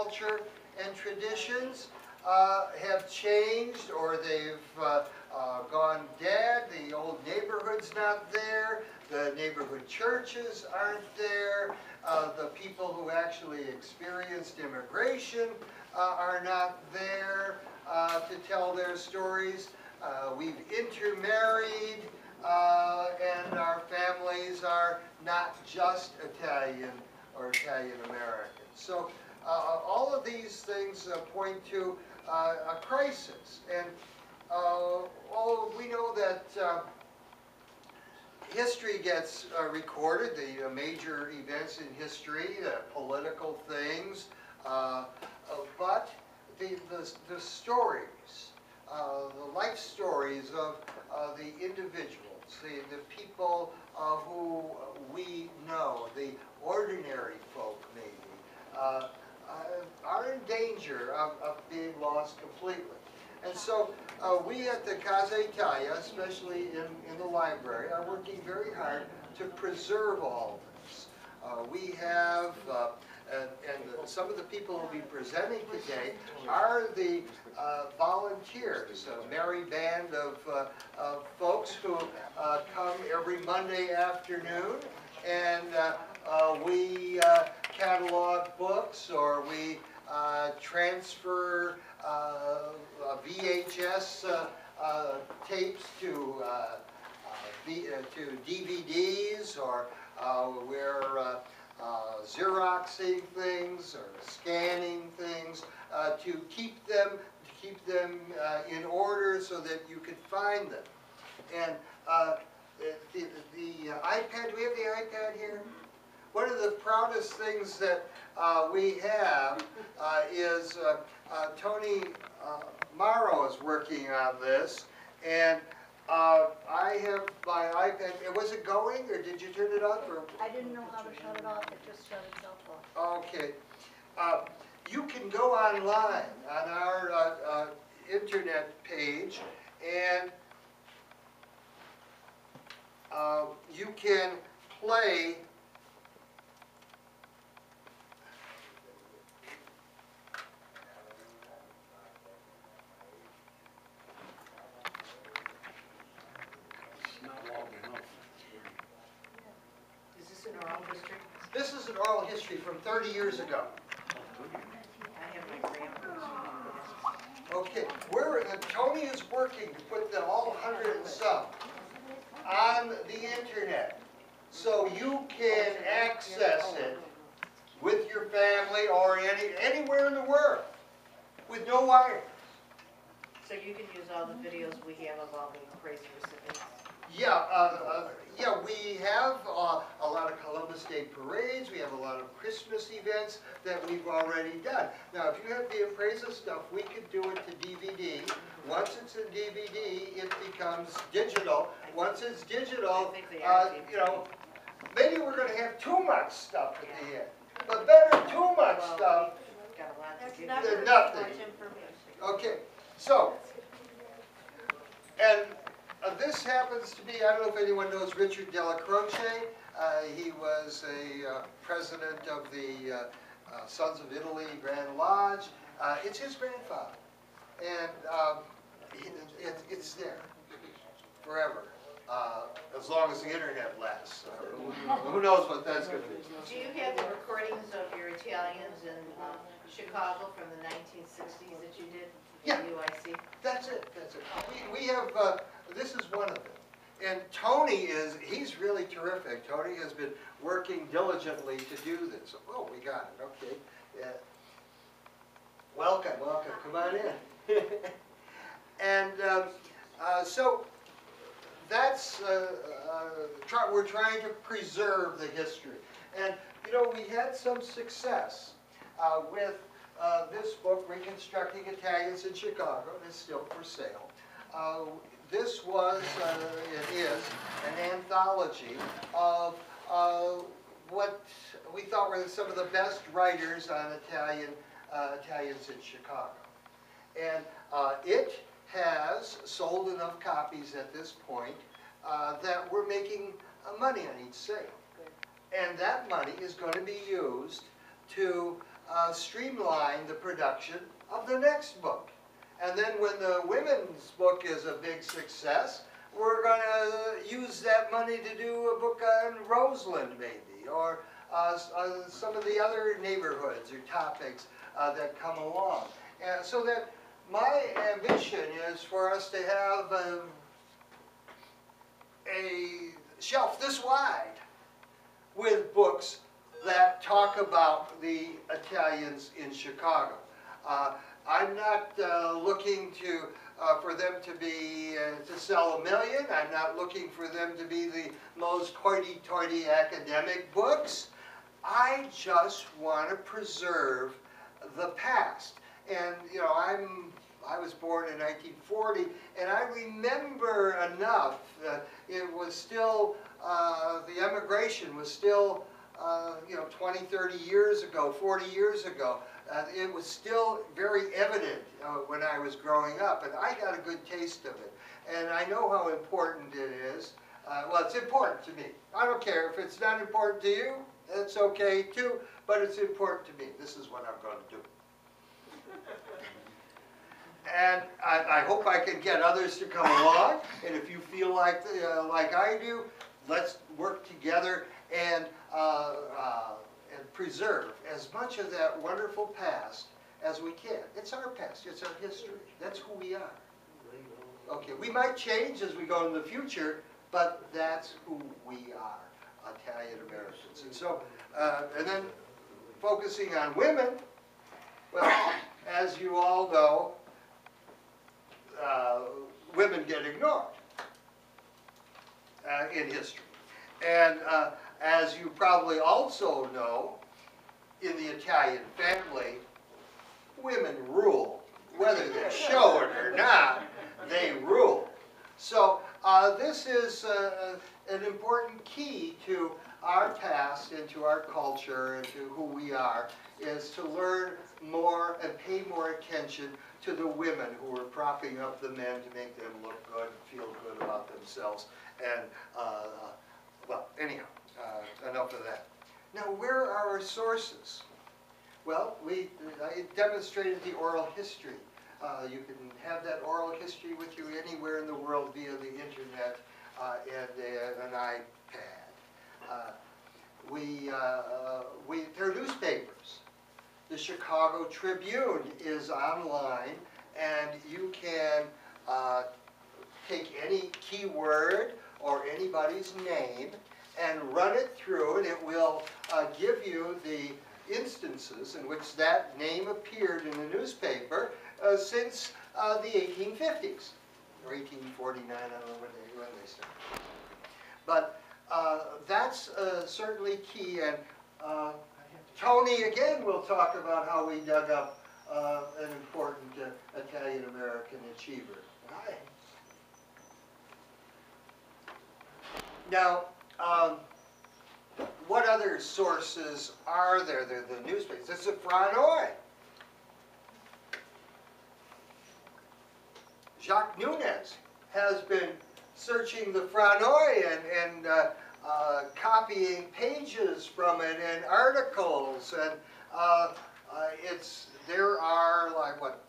culture and traditions have changed, or they've gone dead. The old neighborhood's not there. The neighborhood churches aren't there. The people who actually experienced immigration are not there to tell their stories. We've intermarried, and our families are not just Italian or Italian American. So all of these things point to a crisis. And we know that history gets recorded, the major events in history, political things, but the stories, the life stories of the individuals, the people who we know, the ordinary folk maybe, are in danger of being lost completely. And so we at the Casa Italia, especially in the library, are working very hard to preserve all of this. We have, and some of the people who will be presenting today are the volunteers, a merry band of folks who come every Monday afternoon, and we catalog books, or we transfer VHS tapes to DVDs, or we're Xeroxing things or scanning things to keep them in order so that you can find them. And the iPad, do we have the iPad here? One of the proudest things that we have is Tony Morrow is working on this, and I have my iPad. Was it going, or did you turn it off? Or? I didn't know how to shut it off. It just shut itself off. Okay. You can go online on our internet page, and you can play This is an oral history from 30 years ago. I have my grandpa's. Okay, Tony is working to put them all 100 and some on the internet, so you can access it with your family or anywhere in the world with no wire. So you can use all the videos we have of all the praise recipients? Yeah, yeah, we have a lot of Columbus Day parades. We have a lot of Christmas events that we've already done. Now, if you have the appraisal stuff, we could do it to DVD. Once it's in DVD, it becomes digital. Once it's digital, you know, maybe we're going to have too much stuff at the end. But better too much stuff than nothing. Okay, so, and this happens to be, I don't know if anyone knows Richard Della Croce. He was a president of the Sons of Italy Grand Lodge. It's his grandfather. And it's there forever, as long as the internet lasts. Who knows what that's going to be. Do you have the recordings of your Italians in Chicago from the 1960s that you did? Yeah. UIC? That's it. That's it. We have, this is one of them. And Tony he's really terrific. Tony has been working diligently to do this. Oh, we got it. Okay. Yeah. Welcome, welcome. Come on in. And so that's, we're trying to preserve the history. And, you know, we had some success with this book, Reconstructing Italians in Chicago. It's still for sale. This was, it is, an anthology of what we thought were some of the best writers on Italians in Chicago. And it has sold enough copies at this point that we're making money on each sale. And that money is going to be used to streamline the production of the next book. And then when the women's book is a big success, we're going to use that money to do a book on Roseland maybe, or some of the other neighborhoods or topics that come along. And so that my ambition is for us to have a shelf this wide with books that talk about the Italians in Chicago. I'm not looking to for them to be to sell 1 million. I'm not looking for them to be the most hoity-toity academic books. I just want to preserve the past. And you know, I was born in 1940, and I remember enough. It was still the emigration was still you know, 20, 30 years ago, 40 years ago. It was still very evident when I was growing up, and I got a good taste of it. And I know how important it is. Well, it's important to me. I don't care if it's not important to you. It's okay too, but it's important to me. This is what I'm going to do. And I hope I can get others to come along. And if you feel like I do, let's work together and preserve as much of that wonderful past as we can. It's our past. It's our history. That's who we are. Okay, we might change as we go in the future, but that's who we are, Italian Americans. And so, and then focusing on women, well, as you all know, women get ignored in history. And as you probably also know, in the Italian family, women rule. Whether they show it or not, they rule. So this is an important key to our past and to our culture and to who we are, is to learn more and pay more attention to the women who are propping up the men to make them look good, feel good about themselves. And, well, anyhow, enough of that. Now, where are our sources? Well, I demonstrated the oral history. You can have that oral history with you anywhere in the world via the internet and an iPad. There are newspapers. The Chicago Tribune is online, and you can take any keyword or anybody's name and run it through, and it will give you the instances in which that name appeared in the newspaper since the 1850s, or 1849, I don't know when they started. But that's certainly key, and Tony again will talk about how we dug up an important Italian-American achiever. Hi. Now, what other sources are there? They're the newspapers. It's the Franoi. Jacques Nunez has been searching the Franoi and copying pages from it and articles, and there are like what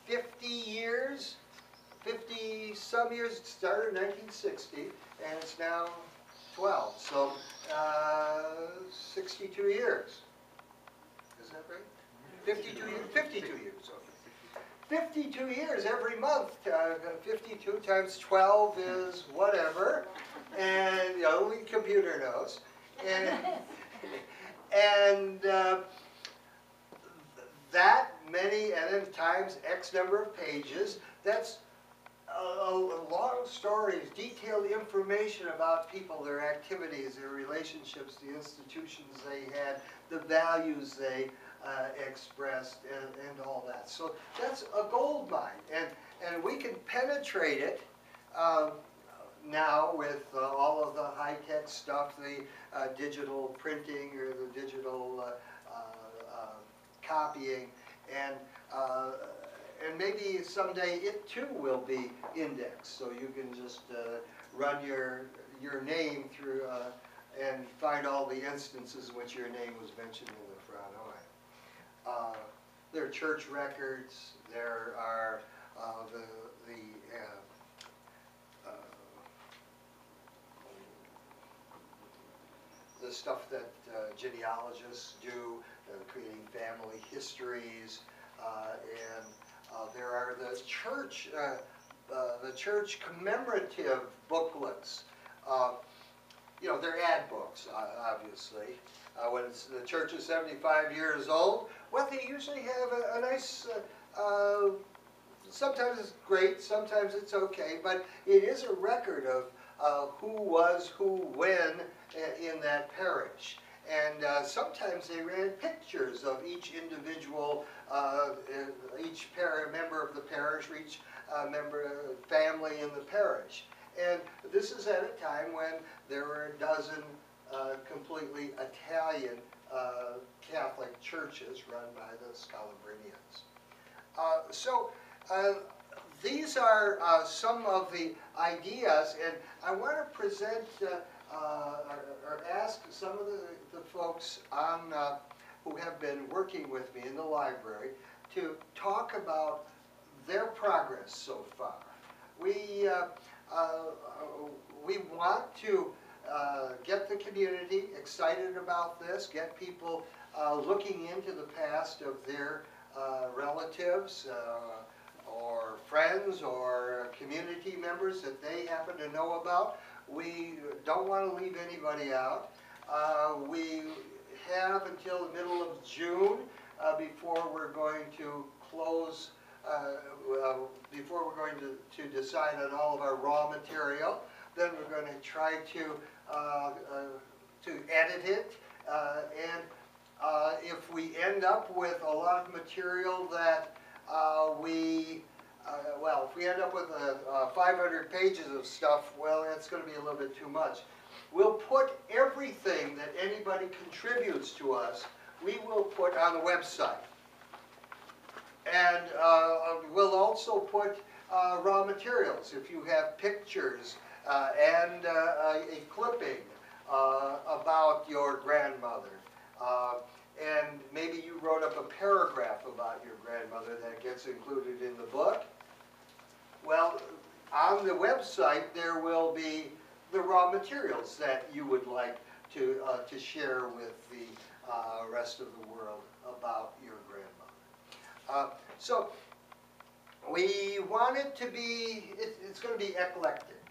50 years, 50 some years. It started in 1960, and it's now 12, so 62 years. Is that right? 52 years. 52 years. Okay. 52 years every month. 52 times 12 is whatever, and only the computer knows. And that many, and then times X number of pages. That's long stories, detailed information about people, their activities, their relationships, the institutions they had, the values they expressed, and all that. So that's a gold mine, and we can penetrate it now with all of the high-tech stuff, the digital printing or the digital copying, and maybe someday it too will be indexed, so you can just run your name through and find all the instances in which your name was mentioned in the Franoi. there are church records, there are the stuff that genealogists do, creating family histories, and there are the church commemorative booklets. You know, they're ad books, obviously. When the church is 75 years old, well, they usually have a nice, sometimes it's great, sometimes it's okay, but it is a record of who was who when in that parish. And sometimes they ran pictures of each individual, each member of the parish, or each family in the parish. And this is at a time when there were a dozen completely Italian Catholic churches run by the Scalabrinians. These are some of the ideas, and I want to present or ask some of the folks on who have been working with me in the library to talk about their progress so far. We want to get the community excited about this, get people looking into the past of their relatives or friends or community members that they happen to know about. We don't want to leave anybody out. We have until the middle of June before we're going to close, before we're going to decide on all of our raw material. Then we're going to try to edit it, and if we end up with a lot of material that well, if we end up with 500 pages of stuff, well, that's going to be a little bit too much. We'll put everything that anybody contributes to us, we will put on the website. And we'll also put raw materials. If you have pictures and a clipping about your grandmother, and maybe you wrote up a paragraph about your grandmother that gets included in the book, well, on the website there will be the raw materials that you would like to share with the rest of the world about your grandmother. So we want it to be, it's going to be eclectic.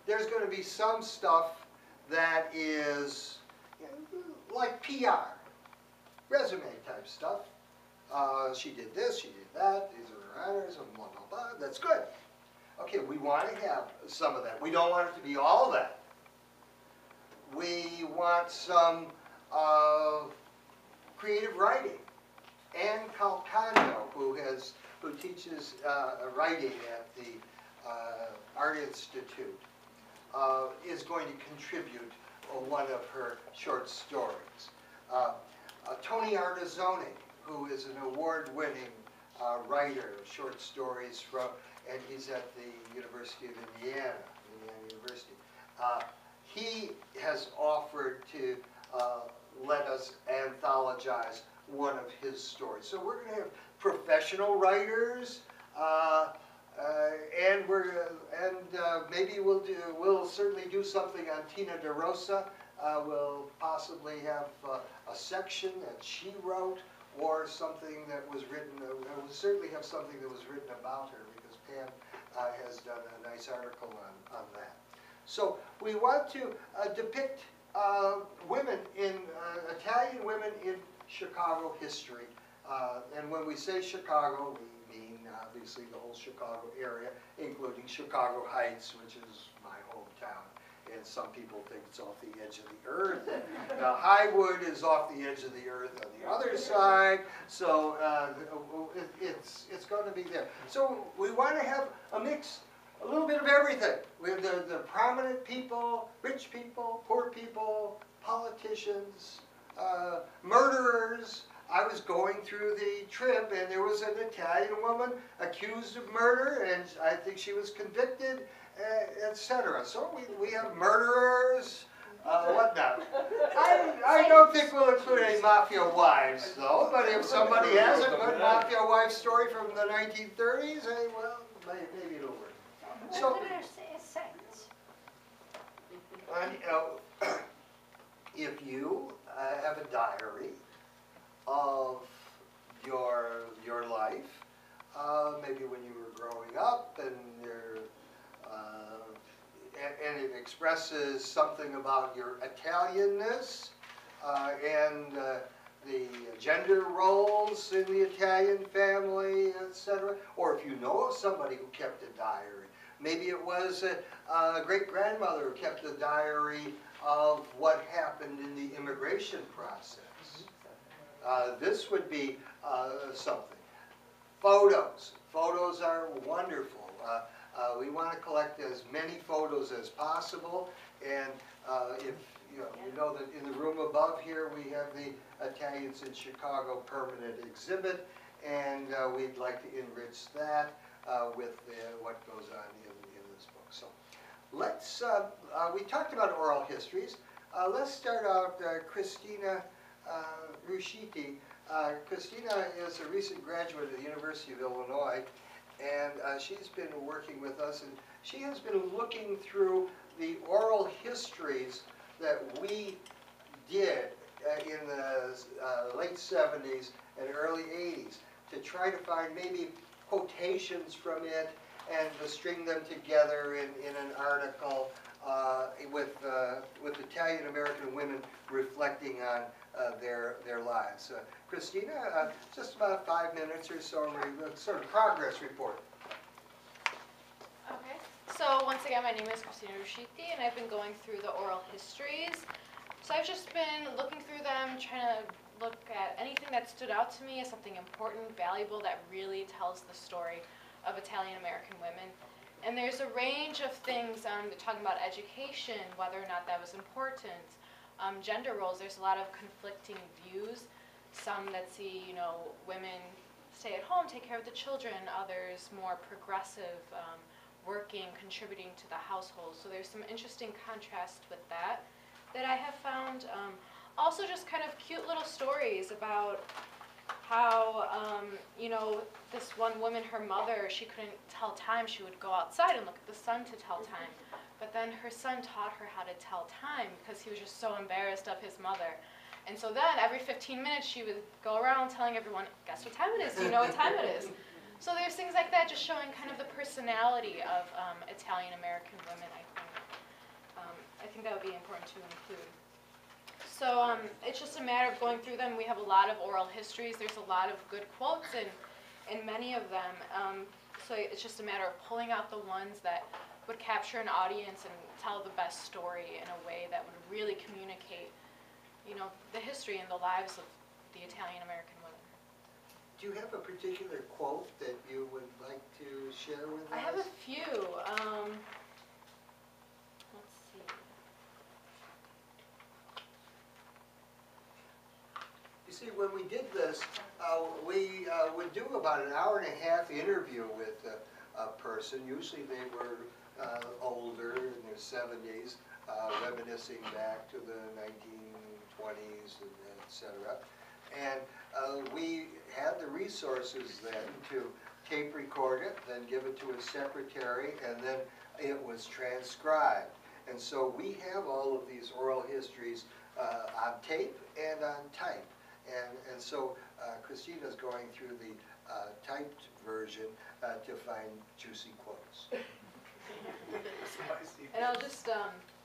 There's going to be some stuff that is like PR, resume type stuff. She did this, she did that, these are her honors, and blah, blah, blah. That's good. Okay, we want to have some of that. We don't want it to be all that. We want some creative writing. Ann Calcano, who teaches writing at the Art Institute, is going to contribute one of her short stories. Tony Artizzoni, who is an award-winning writer of short stories and he's at the University of Indiana University. He has offered to let us anthologize one of his stories. So we're going to have professional writers, and maybe we'll certainly do something on Tina DeRosa. We'll possibly have a section that she wrote, or something that was written. We'll certainly have something that was written about her, because Pam has done a nice article on that. So we want to depict women Italian women in Chicago history. And when we say Chicago, we mean obviously the whole Chicago area, including Chicago Heights, which is my hometown. And some people think it's off the edge of the earth. Now, Highwood is off the edge of the earth on the other side, so it's going to be there. So we want to have a mix, a little bit of everything. We have the prominent people, rich people, poor people, politicians, murderers. I was going through the trip, and there was an Italian woman accused of murder, and I think she was convicted, etc. So we have murderers, What now? I don't think we'll include any mafia wives, though, but if somebody has a good mafia wife story from the 1930s, hey, well, maybe it'll work. So, Saints. if you have a diary of your life, maybe when you were growing up, and and it expresses something about your Italianness and the gender roles in the Italian family, etc. Or if you know of somebody who kept a diary, maybe it was a great-grandmother who kept a diary of what happened in the immigration process. This would be something. Photos. Photos are wonderful. We want to collect as many photos as possible, and if you know that in the room above here we have the Italians in Chicago permanent exhibit, and we'd like to enrich that with what goes on in this book. So let's, we talked about oral histories. Let's start out Christina Ruscitti. Christina is a recent graduate of the University of Illinois, and she's been working with us, and she has been looking through the oral histories that we did in the late 70s and early 80s to try to find maybe quotations from it and to string them together in an article with Italian-American women reflecting on their lives. Christina, just about 5 minutes or so, sort of progress report. Okay, so once again, my name is Christina Ruscitti, and I've been going through the oral histories. So I've just been looking through them, trying to look at anything that stood out to me as something important, valuable, that really tells the story of Italian-American women. And there's a range of things, talking about education, whether or not that was important, gender roles. There's a lot of conflicting views. Some that see, women stay at home, take care of the children. Others more progressive, working, contributing to the household. So there's some interesting contrast with that I have found. Also just kind of cute little stories about how, this one woman, her mother, she couldn't tell time. She would go outside and look at the sun to tell time. But then her son taught her how to tell time because he was just so embarrassed of his mother. And so then every 15 minutes she would go around telling everyone, guess what time it is? Do you know what time it is? So there's things like that just showing kind of the personality of Italian-American women, I think. I think that would be important to include. So it's just a matter of going through them. We have a lot of oral histories. There's a lot of good quotes in many of them. So it's just a matter of pulling out the ones that would capture an audience and tell the best story in a way that would really communicate, the history and the lives of the Italian-American women. Do you have a particular quote that you would like to share with us? I have a few. Let's see. You see, when we did this, we would do about an hour-and-a-half interview with a person. Usually they were older, in their 70s, reminiscing back to the 1920s, etc. And we had the resources then to tape record it, then give it to a secretary, and then it was transcribed. And so we have all of these oral histories on tape and on type. And so Christina's going through the typed version to find juicy quotes. And I'll just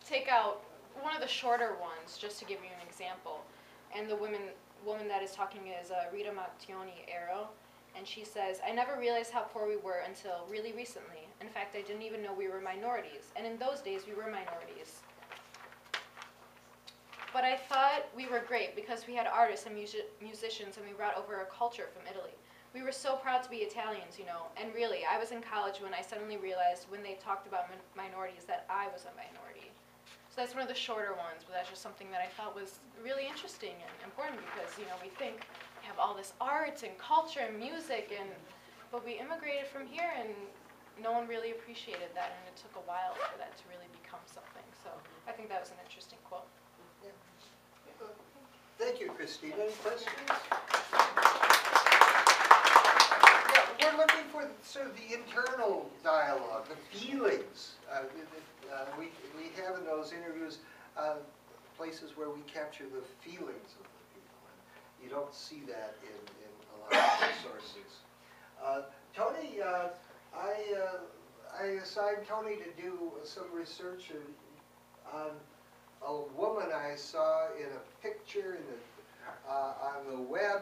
take out one of the shorter ones just to give you an example. And the woman that is talking is Rita Mattioni-Ero, and she says, "I never realized how poor we were until really recently. In fact, I didn't even know we were minorities. And in those days, we were minorities. But I thought we were great because we had artists and musicians, and we brought over a culture from Italy. We were so proud to be Italians, And really, I was in college when I suddenly realized when they talked about minorities that I was a minority." So that's one of the shorter ones, but that's just something that I thought was really interesting and important because, we think we have all this art and culture and music, but we immigrated from here, and no one really appreciated that, and it took a while for that to really become something. So I think that was an interesting quote. Thank you, Christine. Any questions? Yeah, we're looking for sort of the internal dialogue, the feelings. We have in those interviews places where we capture the feelings of the people. And you don't see that in a lot of the sources. Tony, I assigned Tony to do some research on a woman I saw in a picture in the, on the web.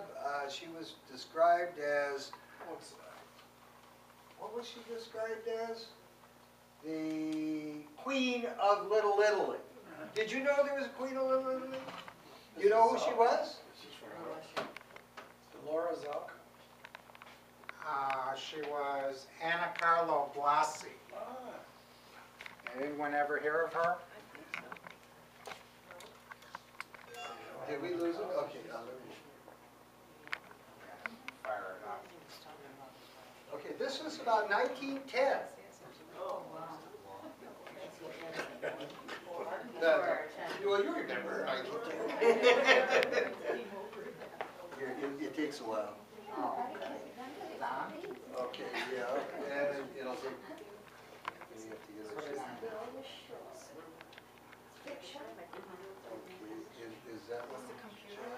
She was described as, what was she described as? The Queen of Little Italy. Did you know there was a Queen of Little Italy? You know who she was? Laura Zalka. She was Anna Carlo Blasi. Anyone ever hear of her? Did we lose it? Okay, I'll let you. Fire it up. Okay, this was about 1910. Oh, wow. Well, you remember 1910. It takes a while. Okay, yeah, and it'll take. You have to get it. Okay, is that one? The computer.